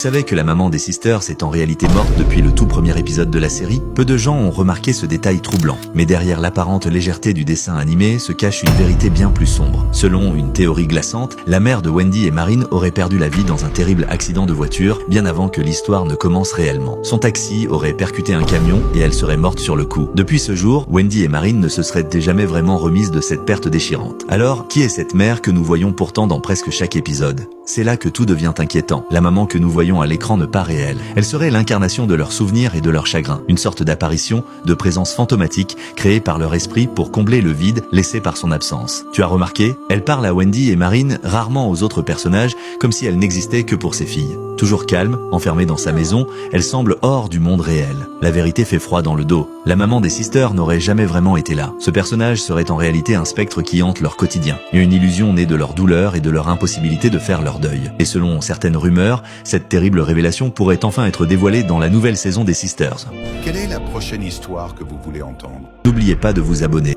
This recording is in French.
savais que la maman des Sisters est en réalité morte depuis le tout premier épisode de la série? Peu de gens ont remarqué ce détail troublant. Mais derrière l'apparente légèreté du dessin animé se cache une vérité bien plus sombre. Selon une théorie glaçante, la mère de Wendy et Marine aurait perdu la vie dans un terrible accident de voiture bien avant que l'histoire ne commence réellement. Son taxi aurait percuté un camion et elle serait morte sur le coup. Depuis ce jour, Wendy et Marine ne se seraient jamais vraiment remises de cette perte déchirante. Alors, qui est cette mère que nous voyons pourtant dans presque chaque épisode? C'est là que tout devient inquiétant. La maman que nous voyons à l'écran ne pas réelle. Elle serait l'incarnation de leurs souvenirs et de leurs chagrins. Une sorte d'apparition, de présence fantomatique créée par leur esprit pour combler le vide laissé par son absence. Tu as remarqué? Elle parle à Wendy et Marine, rarement aux autres personnages, comme si elle n'existait que pour ses filles. Toujours calme, enfermée dans sa maison, elle semble hors du monde réel. La vérité fait froid dans le dos. La maman des Sisters n'aurait jamais vraiment été là. Ce personnage serait en réalité un spectre qui hante leur quotidien, et une illusion née de leur douleur et de leur impossibilité de faire leur deuil. Et selon certaines rumeurs, cette terrible révélation pourrait enfin être dévoilée dans la nouvelle saison des Sisters. Quelle est la prochaine histoire que vous voulez entendre? N'oubliez pas de vous abonner.